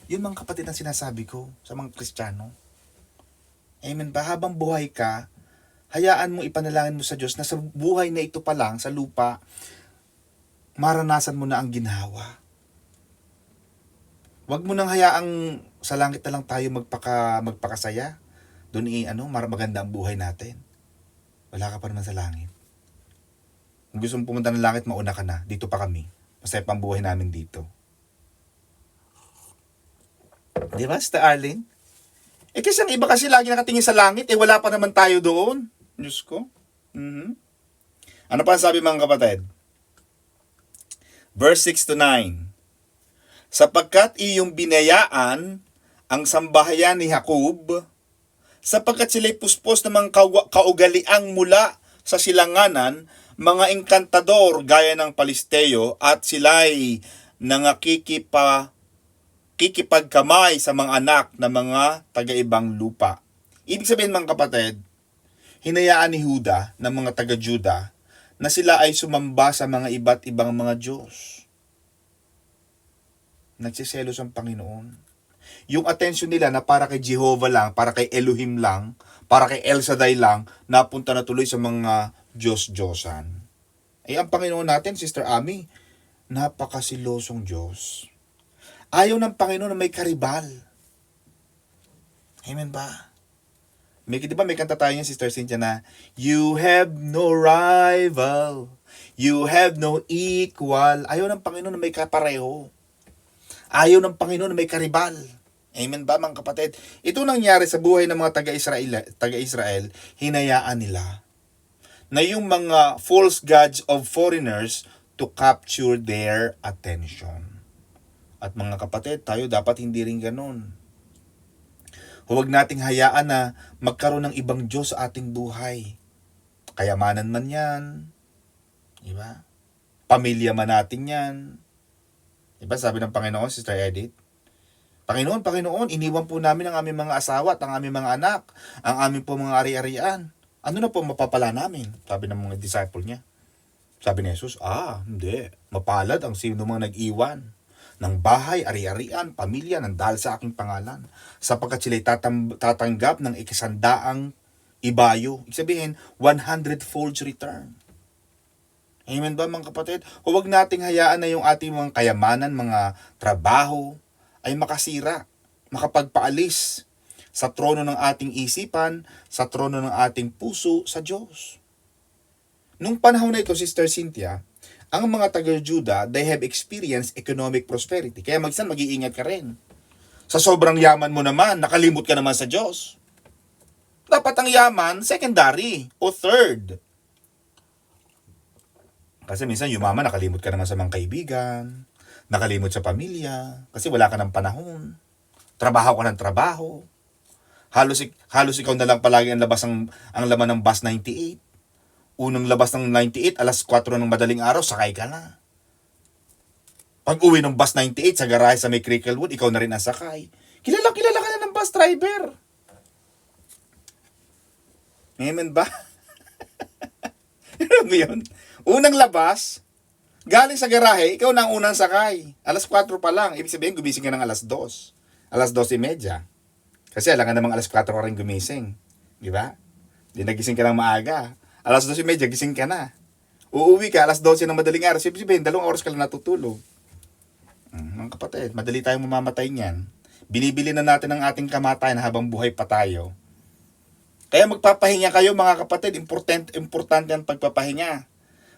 Yun mga kapatid ang sinasabi ko sa mga Kristiyano. Amen ba? Habang buhay ka, hayaan mo ipanalangin mo sa Diyos na sa buhay na ito pa lang, sa lupa, maranasan mo na ang ginhawa. Huwag mo nang hayaang sa langit na lang tayo magpakasaya. doon maganda ang buhay natin. Wala ka pa naman sa langit. Kung gusto mong pumunta ng langit, mauna ka na. Dito pa kami. Masaya pang buhay namin dito. Di ba, Sister Arlene? Kasi ang iba kasi lagi nakatingin sa langit, wala pa naman tayo doon. Diyos ko. Ano pa ang sabi mga kapatid? Verse 6 to 9. Sapagkat iyong binayaan ang sambahayan ni Jacob, sapagkat sila'y puspos ng mga kaugaliang mula sa silanganan, mga enkantador gaya ng Palisteo, at sila'y kikipagkamay sa mga anak na mga taga-ibang lupa. Ibig sabihin mga kapatid, hinayaan ni Huda ng mga taga-Juda na sila ay sumamba sa mga iba't ibang mga Diyos. Nagsiselos ang Panginoon. Yung attention nila na para kay Jehovah lang, para kay Elohim lang, para kay El Shaddai lang, napunta na tuloy sa mga Diyos-Diyosan. Ang Panginoon natin, Sister Ami, napakasilosong Diyos. Ayaw ng Panginoon na may karibal. Amen ba? Di ba may kanta tayo niya, Sister Cynthia, na You have no rival, you have no equal. Ayaw ng Panginoon na may kapareho. Ayaw ng Panginoon na may karibal. Amen ba mga kapatid? Ito nangyari sa buhay ng mga taga-Israel, hinayaan nila na yung mga false gods of foreigners to capture their attention. At mga kapatid, tayo dapat hindi rin ganun. Huwag nating hayaan na magkaroon ng ibang Diyos sa ating buhay. Kayamanan man yan. Diba? Pamilya man natin yan. Diba sabi ng Panginoon, Sister Edith? Panginoon, iniwan po namin ang aming mga asawa at ang aming mga anak, ang aming po mga ari-arian. Ano na po mapapala namin? Sabi ng mga disciple niya. Sabi ni Jesus, hindi. Mapalad ang sino mga nag-iwan ng bahay, ari-arian, pamilya, ng dahil sa aking pangalan. Sapagkat sila'y tatanggap ng ikasandaang ibayo. Ibig sabihin, 100-fold return. Amen ba mga kapatid? Huwag nating hayaan na yung ating mga kayamanan, mga trabaho, ay makasira, makapagpaalis sa trono ng ating isipan, sa trono ng ating puso, sa Diyos. Nung panahon na ito, Sister Cynthia, ang mga taga-Juda, they have experienced economic prosperity. Kaya mag-iingat ka rin. Sa sobrang yaman mo naman, nakalimot ka naman sa Diyos. Dapat ang yaman, secondary o third. Kasi minsan yumaman, nakalimot ka naman sa mga kaibigan, nakalimot sa pamilya, kasi wala ka ng panahon. Trabaho ka ng trabaho. Halos ikaw na lang palagi ang laman ng bus 98. Unang labas ng 98, alas 4 ng madaling araw, sakay ka na. Pag uwi ng bus 98 sa garahe sa may Cricklewood, ikaw na rin ang sakay. Kilala ka na ng bus driver. Amen ba? Ano ba yun? Unang labas, galing sa garahe, ikaw na ang unang sakay. Alas 4 pa lang. Ibig sabihin, gumising ka ng alas 2. Alas 2:30. Kasi alangan namang alas 4 ka rin gumising. Di ba? Di nagising ka ng maaga. Alas 2:30, gising ka na. Uuwi ka, alas 12 ng madaling araw. Sabihin, 2 oras ka lang natutulog. Mga kapatid, madali tayong mamamatay niyan. Binibili na natin ang ating kamatayan habang buhay pa tayo. Kaya magpapahinga kayo mga kapatid. Importante ang pagpapahinga.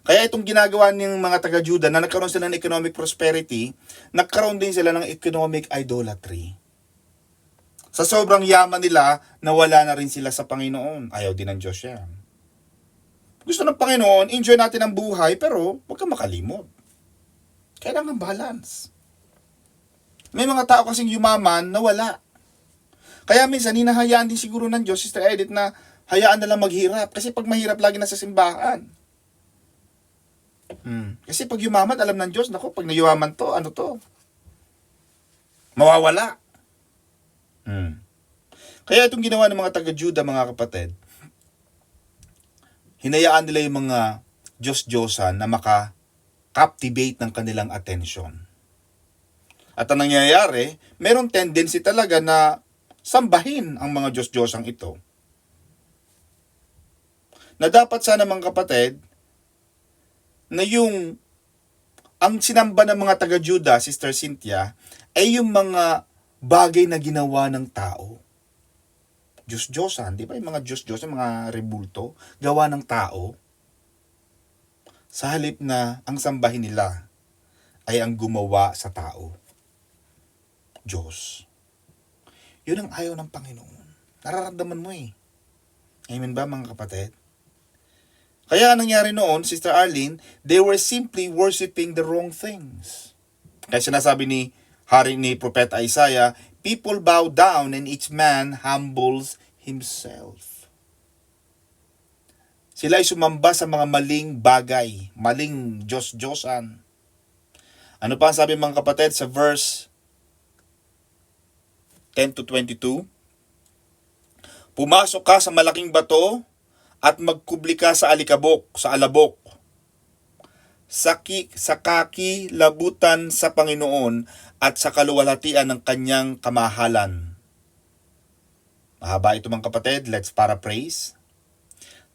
Kaya itong ginagawa ng mga taga-Juda na nagkaroon sila ng economic prosperity, nagkaroon din sila ng economic idolatry. Sa sobrang yaman nila, nawala na rin sila sa Panginoon. Ayaw din ng Diyos yan. Gusto ng Panginoon, enjoy natin ang buhay, pero huwag kang makalimot. Kailangan balance. May mga tao kasing yumaman na wala. Kaya minsan, hinahayaan din siguro ng Diyos, Sister Edith, na hayaan na lang maghirap. Kasi pag mahirap, lagi nasa simbahan. Kasi pag yumaman, alam ng Diyos, naku, pag nayumaman to, ano to? Mawawala. Kaya itong ginawa ng mga taga-Juda, mga kapatid, hinayaan nila yung mga Diyos-Diyosan na maka-captivate ng kanilang attention. At ang nangyayari, merong tendency talaga na sambahin ang mga Diyos-Diyosang ito. Na dapat sana mga kapatid, na ang sinamba ng mga taga-Juda, Sister Cynthia, ay yung mga bagay na ginawa ng tao. Diyos-Diyosan, di ba? Yung mga Diyos-Diyosan, mga rebulto, gawa ng tao. Sa halip na ang sambahin nila ay ang gumawa sa tao. Diyos. Yun ang ayaw ng Panginoon. Nararamdaman mo eh. Amen ba mga kapatid? Kaya nangyari noon, Sister Arlene, they were simply worshiping the wrong things. Kaya sinasabi ni Propeta Isaiah, people bow down and each man humbles himself. Sila ay sumamba sa mga maling bagay, maling Diyos-Diyosan. Ano pa ang sabi mga kapatid sa verse 10 to 22? Pumasok ka sa malaking bato at magkubli ka sa alabok. Sa kakilabutan sa Panginoon at sa kaluwalhatian ng kanyang kamahalan. Mahaba ito mga kapatid, let's paraphrase.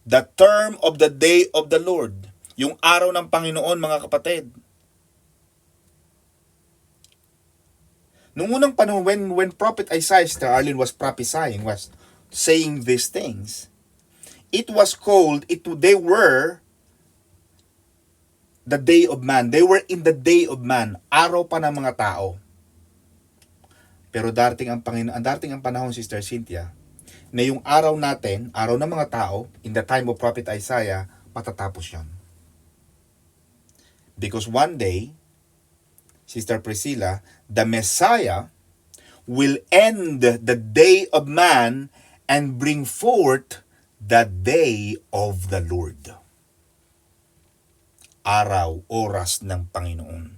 The term of the day of the Lord. Yung araw ng Panginoon mga kapatid. Noong unang panahon, when Prophet Isaiah, Sister Arlene, was prophesying, was saying these things, it was called, they were the day of man. They were in the day of man. Araw pa ng mga tao. Pero darating ang panahon, Sister Cynthia, na yung araw natin, araw ng mga tao, in the time of Prophet Isaiah, matatapos yan. Because one day, Sister Priscilla, the Messiah will end the day of man and bring forth the day of the Lord. Araw, oras ng Panginoon.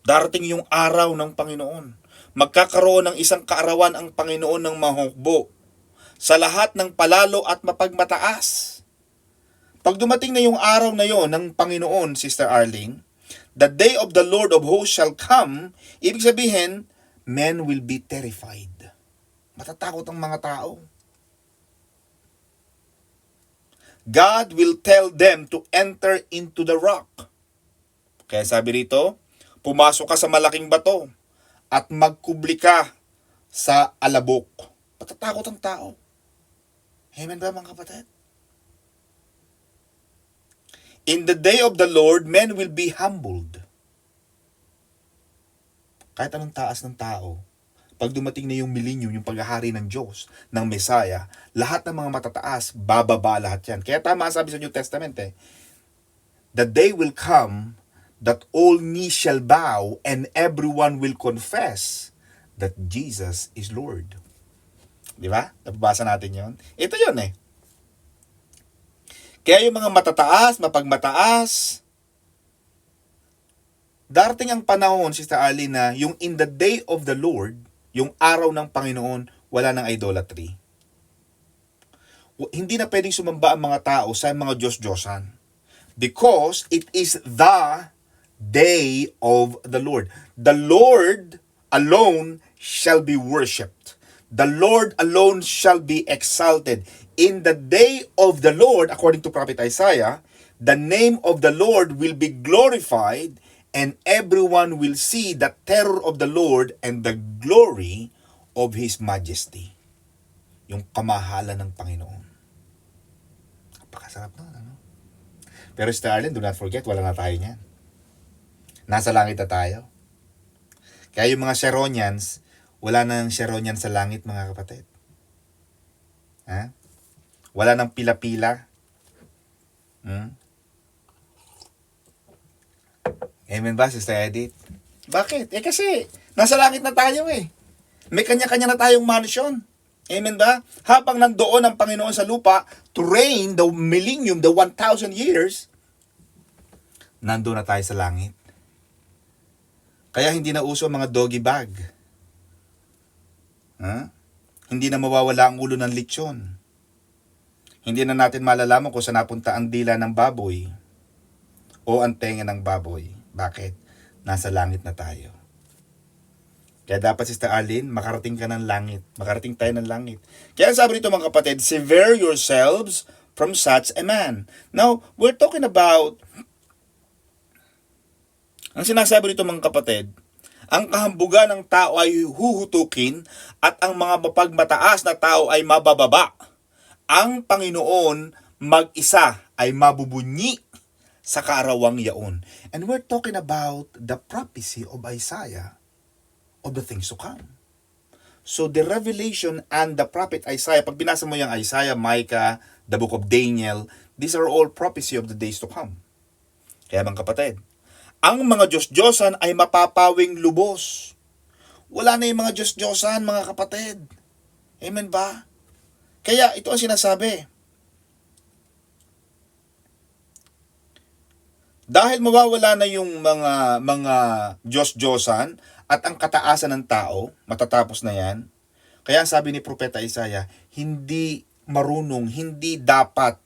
Darating yung araw ng Panginoon. Magkakaroon ng isang kaarawan ang Panginoon ng mahukbo sa lahat ng palalo at mapagmataas. Pag dumating na yung araw na yon ng Panginoon, Sister Arlene, the day of the Lord of hosts shall come, ibig sabihin, men will be terrified. Matatakot ang mga tao. God will tell them to enter into the rock. Kaya sabi rito, pumasok ka sa malaking bato at magkubli ka sa alabok. Matatakot ang tao. Amen ba mga kapatid? In the day of the Lord, men will be humbled. Kahit anong taas ng tao, pag dumating na yung millennium, yung paghahari ng Diyos, ng Messiah, lahat ng mga matataas, bababa lahat yan. Kaya tama sabi sa New Testament the day will come that all knee shall bow and everyone will confess that Jesus is Lord. Di ba? Nababasa natin yon. Ito yun Kaya yung mga matataas, mapagmataas, darating ang panahon, Sister Arlene, na yung in the day of the Lord, yung araw ng Panginoon, wala ng idolatry. Hindi na pwedeng sumamba ang mga tao sa mga Diyos-Diyosan. Because it is the day of the Lord. The Lord alone shall be worshipped. The Lord alone shall be exalted. In the day of the Lord, according to Prophet Isaiah, the name of the Lord will be glorified and everyone will see the terror of the Lord and the glory of His majesty. Yung kamahalan ng Panginoon. Napakasarap na, ano? Pero Sister Arlene, do not forget, wala na tayo niyan. Nasa langit na tayo. Kaya yung mga Sharonians, wala nang Sharonian sa langit, mga kapatid. Ha? Wala nang pila-pila. Amen ba, Sister Edith? Bakit? Kasi, nasa langit na tayo May kanya-kanya na tayong mansion. Amen ba? Habang nandoon ang Panginoon sa lupa, to reign the millennium, the 1,000 years, nandoon na tayo sa langit. Kaya hindi na uso ang mga doggy bag. Hindi na mawawala ang ulo ng lechon. Hindi na natin malalaman kung saan napunta ang dila ng baboy o ang tenga ng baboy. Bakit? Nasa langit na tayo. Kaya dapat, Sister Arlene, makarating ka ng langit. Makarating tayo ng langit. Kaya sabi rito mga kapatid, sever yourselves from such a man. Now, we're talking about, ang sinasabi rito mga kapatid, Ang kahambugan ng tao ay huhutukin at ang mga mapagmataas na tao ay mabababa. Ang Panginoon mag-isa ay mabubunyi sa kaarawang yaon. And we're talking about the prophecy of Isaiah of the things to come. So the revelation and the prophet Isaiah, pag binasa mo yung Isaiah, Micah, the book of Daniel, these are all prophecy of the days to come. Kaya mga kapatid, ang mga Diyos-Diyosan ay mapapawing lubos. Wala na yung mga Diyos-Diyosan, mga kapatid. Amen ba? Kaya ito ang sinasabi. Dahil mawawala na yung mga Diyos-Diyosan at ang kataasan ng tao, matatapos na yan. Kaya sabi ni Propeta Isaiah, hindi marunong, hindi dapat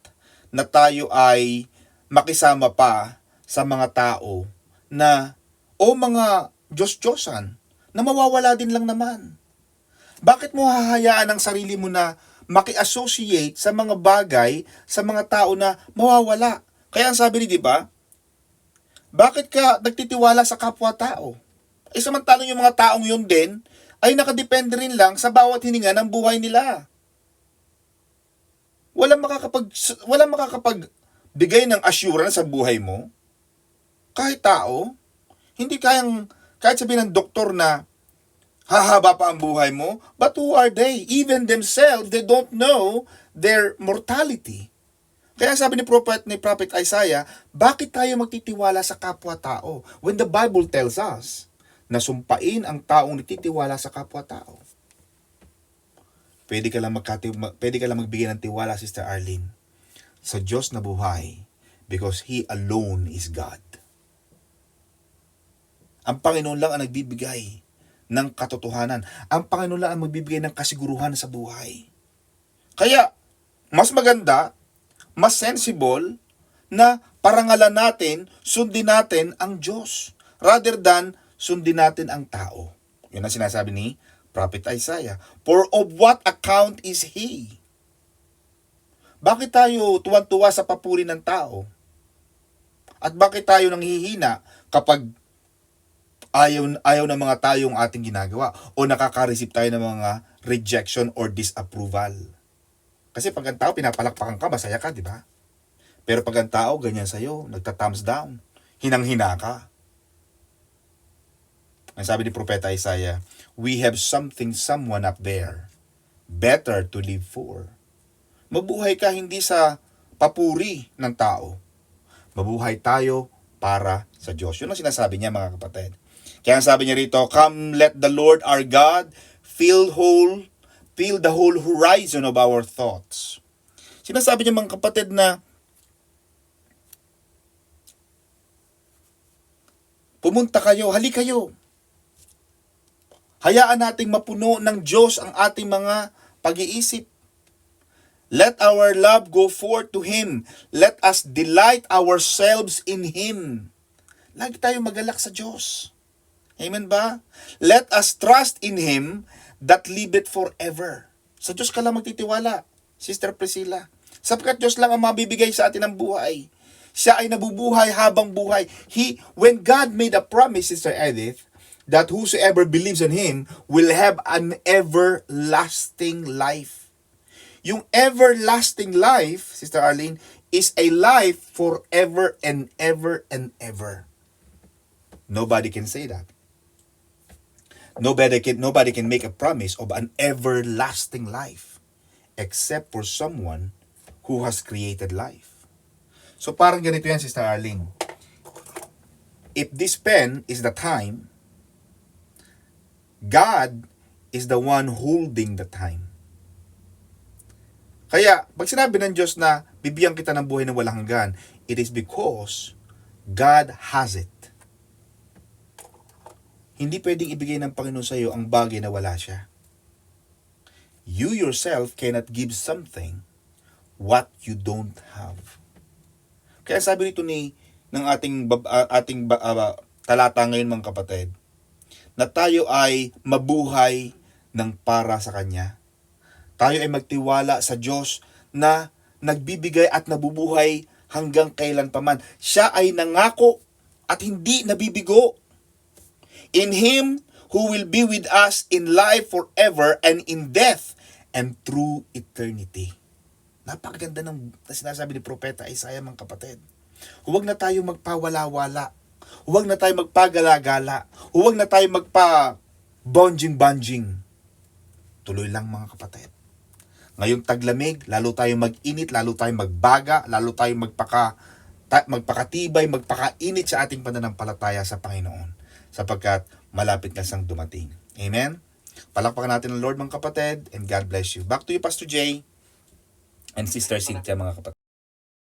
na tayo ay makisama pa sa mga tao na mga Diyos-Diyosan na mawawala din lang naman. Bakit mo hahayaan ang sarili mo na maki-associate sa mga bagay, sa mga tao na mawawala? Kaya ang sabi ni, di ba, bakit ka nagtitiwala sa kapwa-tao? Samantalang yung mga taong yun din ay nakadepende rin lang sa bawat hininga ng buhay nila. Walang makakapagbigay ng assurance sa buhay mo. Kahit tao, hindi kahit sabihin ng doktor na hahaba pa ang buhay mo, but who are they? Even themselves, they don't know their mortality. Kaya sabi ni Prophet Isaiah, bakit tayo magtitiwala sa kapwa-tao when the Bible tells us na sumpain ang taong nagtitiwala sa kapwa-tao? Pwede ka lang magbigay ng tiwala, Sister Arlene, sa Diyos na buhay because He alone is God. Ang Panginoon lang ang nagbibigay ng katotohanan. Ang Panginoon lang ang magbibigay ng kasiguruhan sa buhay. Kaya, mas maganda, mas sensible na parangalan natin, sundin natin ang Diyos rather than sundin natin ang tao. Yun ang sinasabi ni Prophet Isaiah. For of what account is He? Bakit tayo tuwan-tuwa sa papuri ng tao? At bakit tayo nanghihina kapag ayaw ng mga tayong ating ginagawa o nakaka-receive tayo ng mga rejection or disapproval? Kasi pag ang tao, pinapalakpakan ka, masaya ka, di ba? Pero pag ang tao, ganyan sa'yo, nagta-thumbs down, hinang-hina ka. Ang sabi ni Propeta Isaiah, we have someone up there, better to live for. Mabuhay ka hindi sa papuri ng tao. Mabuhay tayo para sa Diyos. Yun ang sinasabi niya, mga kapatid. Kaya ang sabi niya rito, come let the Lord our God fill the whole horizon of our thoughts. Sinasabi niya, mga kapatid, na pumunta kayo, hali kayo. Hayaan nating mapuno ng Diyos ang ating mga pag-iisip. Let our love go forth to Him. Let us delight ourselves in Him. Lagi tayo magalak sa Diyos. Amen ba? Let us trust in Him that liveth forever. Sa Diyos ka lang magtitiwala, Sister Priscilla. Sapagkat Diyos lang ang mabibigay sa atin ng buhay. Siya ay nabubuhay habang buhay. When God made a promise, Sister Edith, that whosoever believes in Him will have an everlasting life. Yung everlasting life, Sister Arlene, is a life forever and ever and ever. Nobody can say that. Nobody can make a promise of an everlasting life except for someone who has created life. So parang ganito yan, Sister Arlene. If this pen is the time, God is the one holding the time. Kaya, pag sinabi ng Diyos na bibigyan kita ng buhay na walang hanggan, it is because God has it. Hindi pwedeng ibigay ng Panginoon sa iyo ang bagay na wala siya. You yourself cannot give something what you don't have. Kaya sabi nito ng ating talata ngayon, mga kapatid, na tayo ay mabuhay ng para sa Kanya. Tayo ay magtiwala sa Diyos na nagbibigay at nabubuhay hanggang kailan paman. Siya ay nangako at hindi nabibigo. In Him who will be with us in life forever and in death and through eternity. Napakaganda ng sinasabi ni Propeta Isaiah, mga kapatid. Huwag na tayo magpawala-wala. Huwag na tayo magpagala-gala. Huwag na tayo magpa-bunging-bunging. Tuloy lang, mga kapatid. Ngayong taglamig, lalo tayo mag-init, lalo tayo magbaga, lalo tayo magpakatibay, magpakainit sa ating pananampalataya sa Panginoon. Sapagkat malapit na siyang dumating. Amen? Palakpakan natin ang Lord, mga kapatid, and God bless you. Back to you, Pastor Jay and Sister Cynthia, mga kapatid.